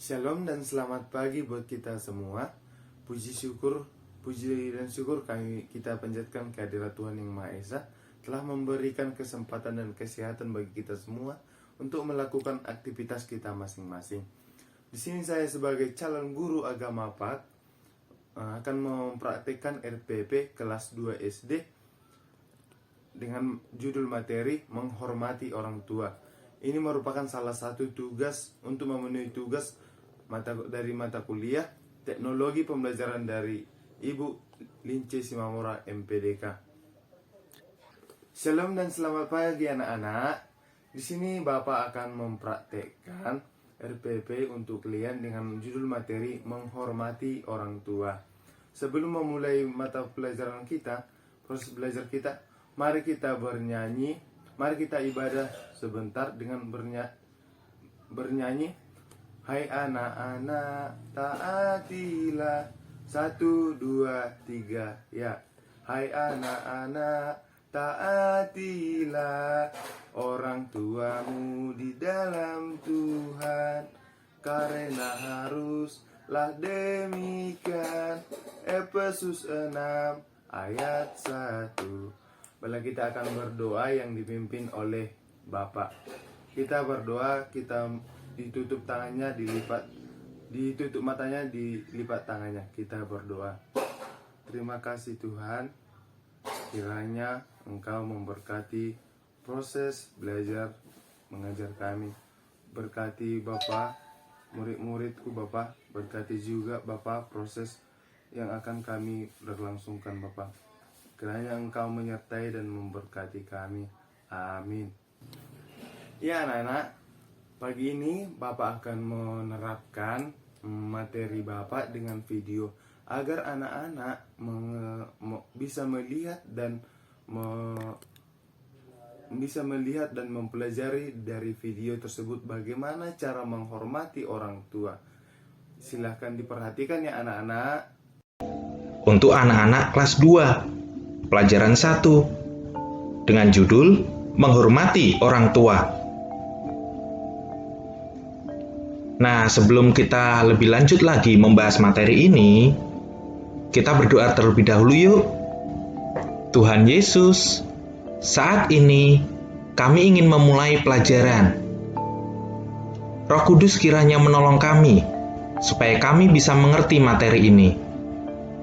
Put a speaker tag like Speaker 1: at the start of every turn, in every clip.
Speaker 1: Shalom dan selamat pagi buat kita semua. Puji dan syukur kita panjatkan kehadirat Tuhan Yang Maha Esa telah memberikan kesempatan dan kesehatan bagi kita semua untuk melakukan aktivitas kita masing-masing. Di sini saya sebagai calon guru agama PAK akan mempraktikkan RPP kelas 2 SD dengan judul materi menghormati orang tua. Ini merupakan salah satu tugas untuk memenuhi tugas dari mata kuliah Teknologi Pembelajaran dari Ibu Lince Simamora MPDK. Shalom dan selamat pagi anak-anak. Di sini Bapak akan mempraktekkan RPP untuk kalian dengan judul materi menghormati orang tua. Sebelum memulai mata pelajaran kita, proses belajar kita, mari kita bernyanyi, mari kita ibadah sebentar dengan bernyanyi. Hai anak-anak, taatilah 1, 2, 3 ya. Hai anak-anak, taatilah orang tuamu di dalam Tuhan, karena haruslah demikian. Efesus 6 ayat 1. Baiklah, kita akan berdoa yang dipimpin oleh Bapak. Kita berdoa, kita ditutup tangannya, ditutup matanya, dilipat tangannya. Kita berdoa. Terima kasih Tuhan, kiranya Engkau memberkati proses belajar mengajar kami. Berkati Bapak, murid-muridku Bapak, berkati juga Bapak proses yang akan kami berlangsungkan Bapak. Kiranya Engkau menyertai dan memberkati kami. Amin. Ya anak-anak, pagi ini Bapak akan menerapkan materi Bapak dengan video agar anak-anak bisa melihat dan mempelajari dari video tersebut bagaimana cara menghormati orang tua. Silahkan diperhatikan ya anak-anak.
Speaker 2: Untuk anak-anak kelas 2, pelajaran 1 dengan judul menghormati orang tua. Nah, sebelum kita lebih lanjut lagi membahas materi ini, kita berdoa terlebih dahulu yuk. Tuhan Yesus, saat ini kami ingin memulai pelajaran. Roh Kudus kiranya menolong kami, supaya kami bisa mengerti materi ini.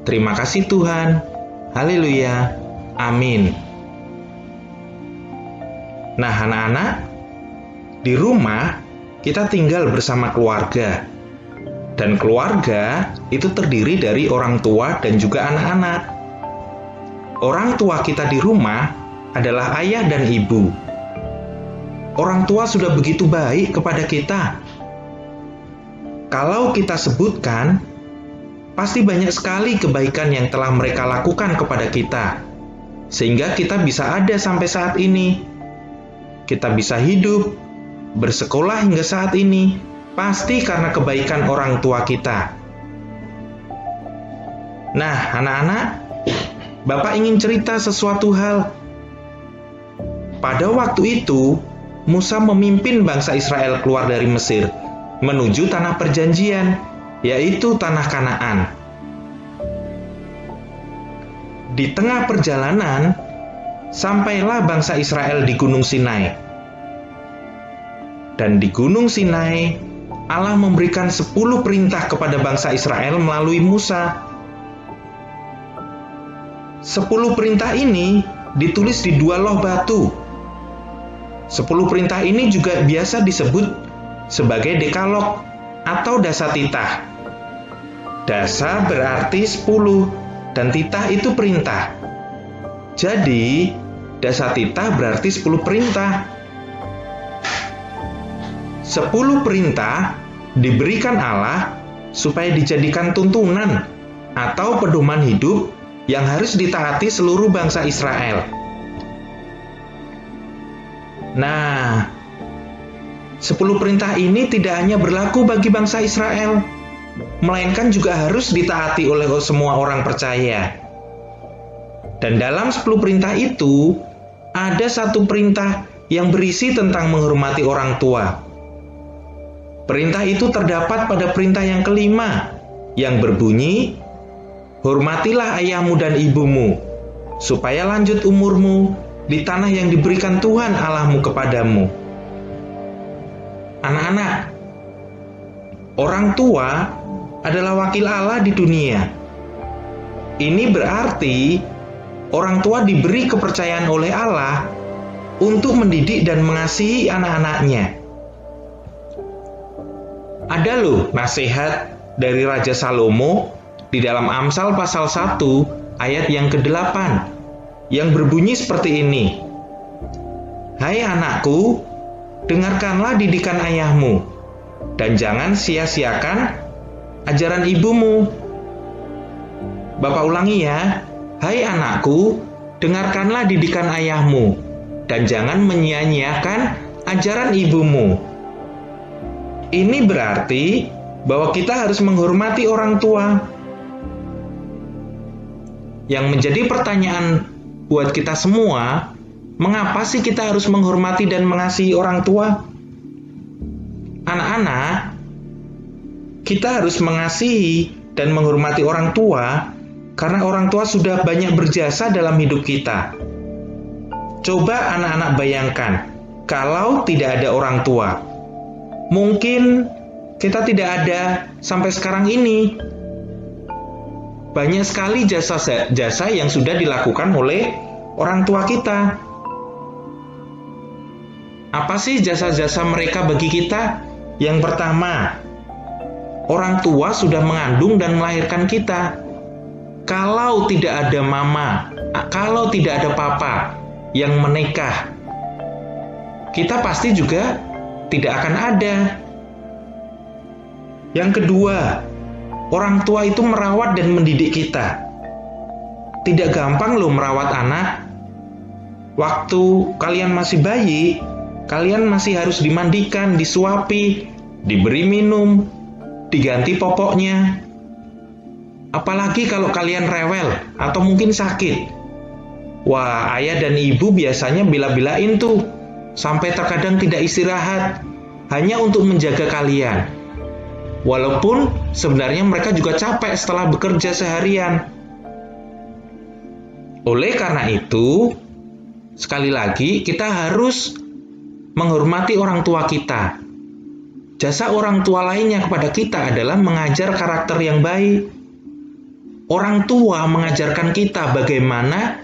Speaker 2: Terima kasih Tuhan. Haleluya. Amin. Nah, anak-anak, di rumah kita tinggal bersama keluarga, dan keluarga itu terdiri dari orang tua dan juga anak-anak. Orang tua kita di rumah adalah ayah dan ibu. Orang tua sudah begitu baik kepada kita. Kalau kita sebutkan, pasti banyak sekali kebaikan yang telah mereka lakukan kepada kita, sehingga kita bisa ada sampai saat ini. Kita bisa hidup, bersekolah hingga saat ini, pasti karena kebaikan orang tua kita. Nah, anak-anak, Bapak ingin cerita sesuatu hal. Pada waktu itu, Musa memimpin bangsa Israel keluar dari Mesir, menuju tanah perjanjian, yaitu tanah Kanaan. Di tengah perjalanan, sampailah bangsa Israel di Gunung Sinai. Dan di Gunung Sinai, Allah memberikan 10 perintah kepada bangsa Israel melalui Musa. 10 perintah ini ditulis di 2 loh batu. 10 perintah ini juga biasa disebut sebagai dekalog atau dasa titah. Dasa berarti 10 dan titah itu perintah. Jadi, dasa titah berarti 10 perintah. 10 perintah diberikan Allah supaya dijadikan tuntunan atau pedoman hidup yang harus ditaati seluruh bangsa Israel. Nah, 10 perintah ini tidak hanya berlaku bagi bangsa Israel, melainkan juga harus ditaati oleh semua orang percaya. Dan dalam 10 perintah itu, ada satu perintah yang berisi tentang menghormati orang tua. Perintah itu terdapat pada perintah yang kelima, yang berbunyi, "Hormatilah ayahmu dan ibumu, supaya lanjut umurmu di tanah yang diberikan Tuhan Allahmu kepadamu." Anak-anak, orang tua adalah wakil Allah di dunia. Ini berarti orang tua diberi kepercayaan oleh Allah untuk mendidik dan mengasihi anak-anaknya. Ada loh nasihat dari Raja Salomo di dalam Amsal pasal 1 ayat yang ke-8 yang berbunyi seperti ini. "Hai anakku, dengarkanlah didikan ayahmu dan jangan sia-siakan ajaran ibumu." Bapak ulangi ya. "Hai anakku, dengarkanlah didikan ayahmu dan jangan menyia-nyiakan ajaran ibumu." Ini berarti bahwa kita harus menghormati orang tua. Yang menjadi pertanyaan buat kita semua, mengapa sih kita harus menghormati dan mengasihi orang tua? Anak-anak, kita harus mengasihi dan menghormati orang tua karena orang tua sudah banyak berjasa dalam hidup kita. Coba anak-anak bayangkan, kalau tidak ada orang tua, mungkin kita tidak ada sampai sekarang ini. Banyak sekali jasa-jasa yang sudah dilakukan oleh orang tua kita. Apa sih jasa-jasa mereka bagi kita? Yang pertama, orang tua sudah mengandung dan melahirkan kita. Kalau tidak ada mama, kalau tidak ada papa yang menikah, kita pasti juga tidak akan ada. Yang kedua, orang tua itu merawat dan mendidik kita. Tidak gampang loh merawat anak. Waktu kalian masih bayi, kalian masih harus dimandikan, disuapi, diberi minum, diganti popoknya. Apalagi kalau kalian rewel atau mungkin sakit. Wah, ayah dan ibu biasanya bela-belain tuh, sampai terkadang tidak istirahat, hanya untuk menjaga kalian. Walaupun sebenarnya mereka juga capek setelah bekerja seharian. Oleh karena itu, sekali lagi kita harus menghormati orang tua kita. Jasa orang tua lainnya kepada kita adalah mengajar karakter yang baik. Orang tua mengajarkan kita bagaimana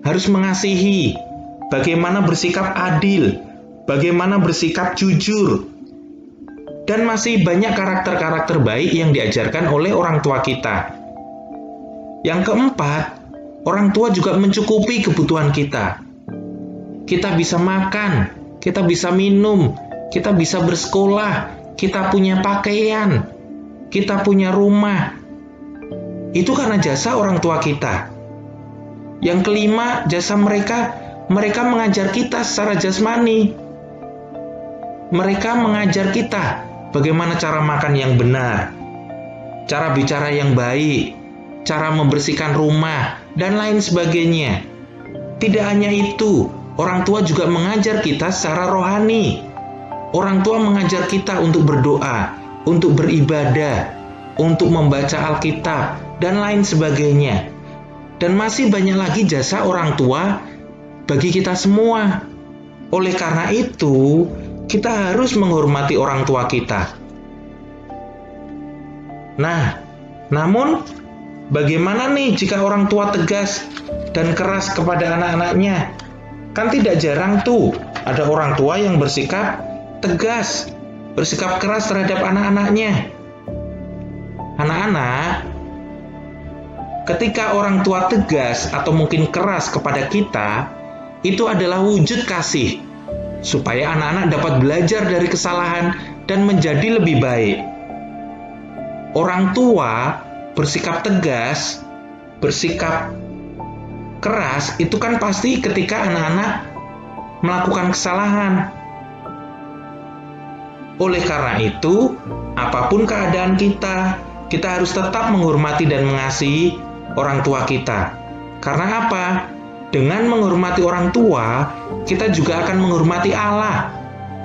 Speaker 2: harus mengasihi, bagaimana bersikap adil, bagaimana bersikap jujur, dan masih banyak karakter-karakter baik yang diajarkan oleh orang tua kita. Yang keempat, orang tua juga mencukupi kebutuhan kita. Kita bisa makan, kita bisa minum, kita bisa bersekolah, kita punya pakaian, kita punya rumah. Itu karena jasa orang tua kita. Yang kelima, jasa mereka mengajar kita secara jasmani. Mereka mengajar kita bagaimana cara makan yang benar, cara bicara yang baik, cara membersihkan rumah, dan lain sebagainya. Tidak hanya itu, orang tua juga mengajar kita secara rohani. Orang tua mengajar kita untuk berdoa, untuk beribadah, untuk membaca Alkitab, dan lain sebagainya. Dan masih banyak lagi jasa orang tua bagi kita semua. Oleh karena itu, kita harus menghormati orang tua kita. Nah, namun bagaimana nih jika orang tua tegas dan keras kepada anak-anaknya? Kan tidak jarang tuh ada orang tua yang bersikap tegas, bersikap keras terhadap anak-anaknya. Anak-anak, ketika orang tua tegas atau mungkin keras kepada kita, itu adalah wujud kasih, supaya anak-anak dapat belajar dari kesalahan dan menjadi lebih baik. Orang tua bersikap tegas, bersikap keras, itu kan pasti ketika anak-anak melakukan kesalahan. Oleh karena itu, apapun keadaan kita harus tetap menghormati dan mengasihi orang tua kita. Karena apa? Dengan menghormati orang tua, kita juga akan menghormati Allah.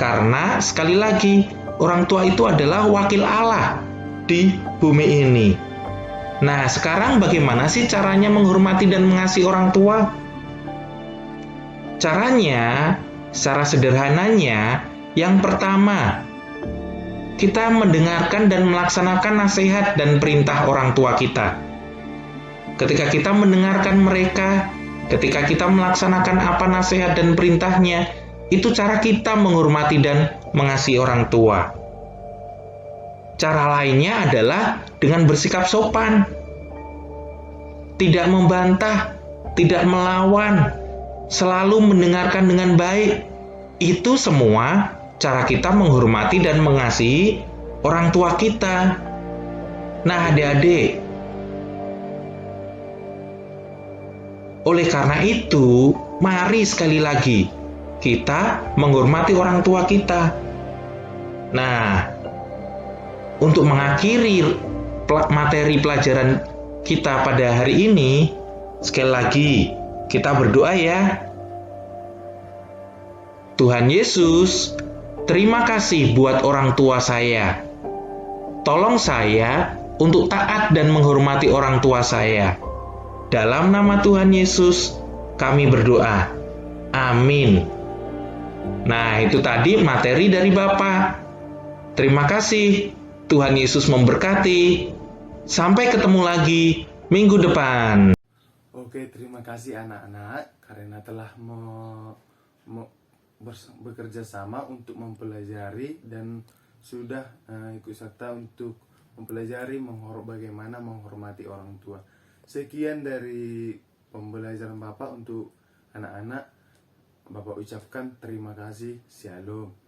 Speaker 2: Karena sekali lagi, orang tua itu adalah wakil Allah di bumi ini. Nah, sekarang bagaimana sih caranya menghormati dan mengasihi orang tua? Caranya, secara sederhananya, yang pertama, kita mendengarkan dan melaksanakan nasihat dan perintah orang tua kita. Ketika kita mendengarkan mereka, ketika kita melaksanakan apa nasihat dan perintahnya, itu cara kita menghormati dan mengasihi orang tua. Cara lainnya adalah dengan bersikap sopan, tidak membantah, tidak melawan, selalu mendengarkan dengan baik. Itu semua cara kita menghormati dan mengasihi orang tua kita. Nah, adik-adik, oleh karena itu, mari sekali lagi kita menghormati orang tua kita. Nah, untuk mengakhiri materi pelajaran kita pada hari ini, sekali lagi kita berdoa ya. Tuhan Yesus, terima kasih buat orang tua saya. Tolong saya untuk taat dan menghormati orang tua saya. Dalam nama Tuhan Yesus, kami berdoa. Amin. Nah, itu tadi materi dari Bapak. Terima kasih. Tuhan Yesus memberkati. Sampai ketemu lagi minggu depan.
Speaker 1: Oke, terima kasih anak-anak karena telah bekerja sama untuk mempelajari dan sudah ikut serta untuk mempelajari bagaimana menghormati orang tua. Sekian dari pembelajaran Bapak untuk anak-anak. Bapak ucapkan terima kasih. Shalom.